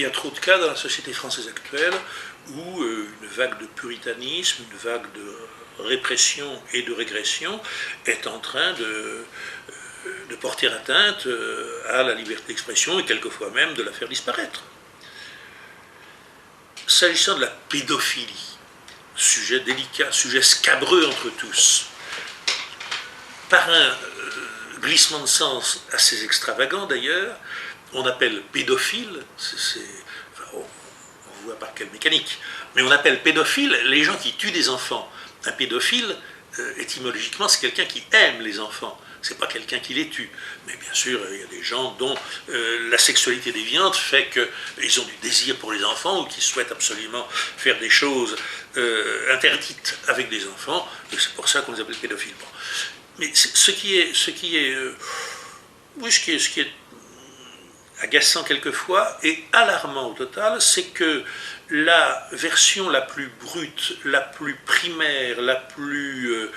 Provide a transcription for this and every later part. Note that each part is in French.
y a trop de cas dans la société française actuelle où une vague de puritanisme, une vague de répression et de régression est en train de porter atteinte à la liberté d'expression et quelquefois même de la faire disparaître. S'agissant de la pédophilie, sujet délicat, sujet scabreux entre tous, par un glissement de sens assez extravagant d'ailleurs, on appelle pédophile, on voit par quelle mécanique, mais on appelle pédophile les gens qui tuent des enfants. Un pédophile, étymologiquement, c'est quelqu'un qui aime les enfants. C'est pas quelqu'un qui les tue. Mais bien sûr, il y a des gens dont la sexualité déviante fait qu'ils ont du désir pour les enfants ou qui souhaitent absolument faire des choses interdites avec des enfants. Et c'est pour ça qu'on les appelle pédophiles. Bon. Mais ce qui est agaçant quelquefois et alarmant au total, c'est que la version la plus brute, la plus primaire, la plus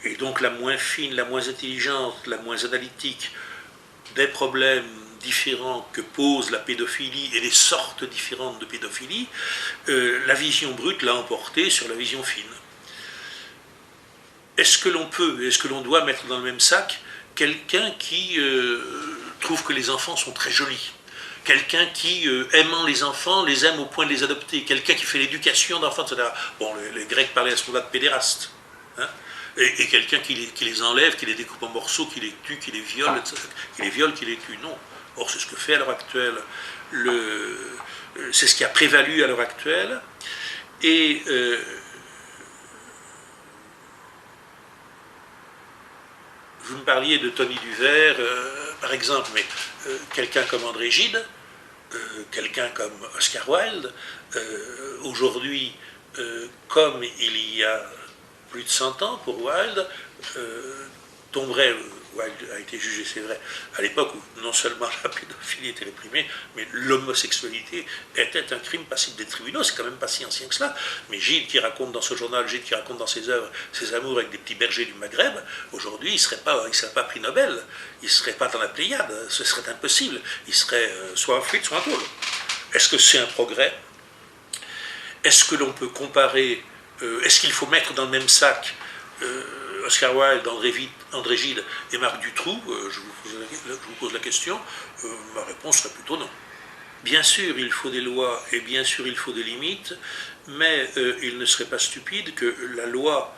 et donc la moins fine, la moins intelligente, la moins analytique des problèmes différents que pose la pédophilie et les sortes différentes de pédophilie, la vision brute l'a emporté sur la vision fine. Est-ce que l'on doit mettre dans le même sac quelqu'un qui trouve que les enfants sont très jolis, quelqu'un qui, aimant les enfants, les aime au point de les adopter, quelqu'un qui fait l'éducation d'enfants, etc. Bon, les Grecs parlaient à ce moment-là de pédérastes. Hein, et quelqu'un qui les enlève, qui les découpe en morceaux, qui les tue, qui les viole, etc. Qui les viole, qui les tue. Non. Or, c'est ce que fait à l'heure actuelle, c'est ce qui a prévalu à l'heure actuelle. Et vous me parliez de Tony Duvert, par exemple, mais quelqu'un comme André Gide, quelqu'un comme Oscar Wilde, aujourd'hui, comme il y a plus de 100 ans pour Wilde, tomberait, Wilde a été jugé, c'est vrai, à l'époque où non seulement la pédophilie était réprimée, mais l'homosexualité était un crime passible des tribunaux, c'est quand même pas si ancien que cela. Mais Gide qui raconte dans ce journal, Gide qui raconte dans ses œuvres ses amours avec des petits bergers du Maghreb, aujourd'hui il ne serait pas prix Nobel, il ne serait pas dans la Pléiade, ce serait impossible, il serait soit en fuite, soit en tôle. Est-ce que c'est un progrès? Est-ce que l'on peut comparer, est-ce qu'il faut mettre dans le même sac Oscar Wilde, André Gide et Marc Dutroux, je vous pose la question, ma réponse serait plutôt non. Bien sûr, il faut des lois et bien sûr, il faut des limites, mais il ne serait pas stupide que la loi,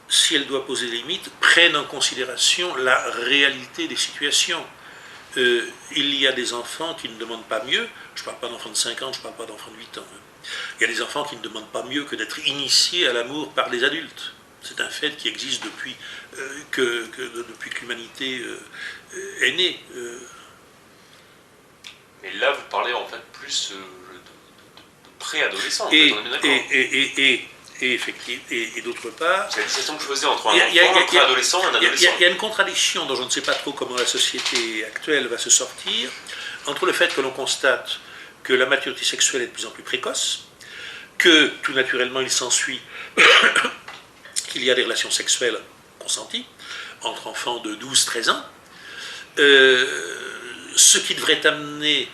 si elle doit poser des limites, prenne en considération la réalité des situations. Il y a des enfants qui ne demandent pas mieux, je ne parle pas d'enfants de 5 ans, je ne parle pas d'enfants de 8 ans. Il y a des enfants qui ne demandent pas mieux que d'être initiés à l'amour par des adultes. C'est un fait qui existe depuis que l'humanité est née. Mais là, vous parlez en fait plus de préadolescent. Et d'autre part... C'est la distinction que je faisais entre un enfant, un préadolescent et un adolescent. Il y a une contradiction dont je ne sais pas trop comment la société actuelle va se sortir, entre le fait que l'on constate que la maturité sexuelle est de plus en plus précoce, que tout naturellement il s'ensuit qu'il y a des relations sexuelles consenties entre enfants de 12-13 ans, ce qui devrait amener,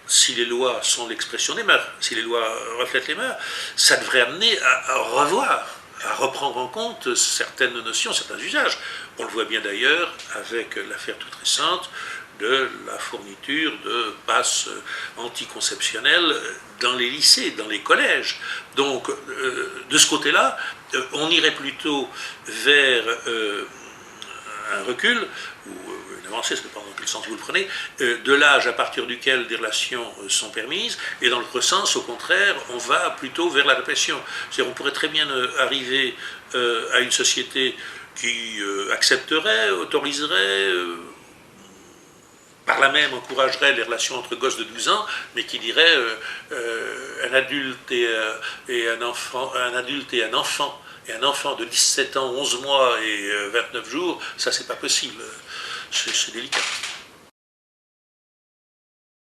si les lois sont l'expression des mœurs, si les lois reflètent les mœurs, ça devrait amener à revoir, à reprendre en compte certaines notions, certains usages. On le voit bien d'ailleurs avec l'affaire toute récente de la fourniture de passes anticonceptionnelles dans les lycées, dans les collèges. Donc, de ce côté-là, on irait plutôt vers un recul, ou une avancée, ça dépend dans quel sens vous le prenez, de l'âge à partir duquel des relations sont permises, et dans l'autre sens, au contraire, on va plutôt vers la répression. C'est-à-dire, on pourrait très bien arriver à une société qui accepterait, autoriserait, par là même encouragerait les relations entre gosses de 12 ans, mais qui dirait un adulte et un enfant, et un enfant de 17 ans, 11 mois et 29 jours, ça c'est pas possible, c'est délicat.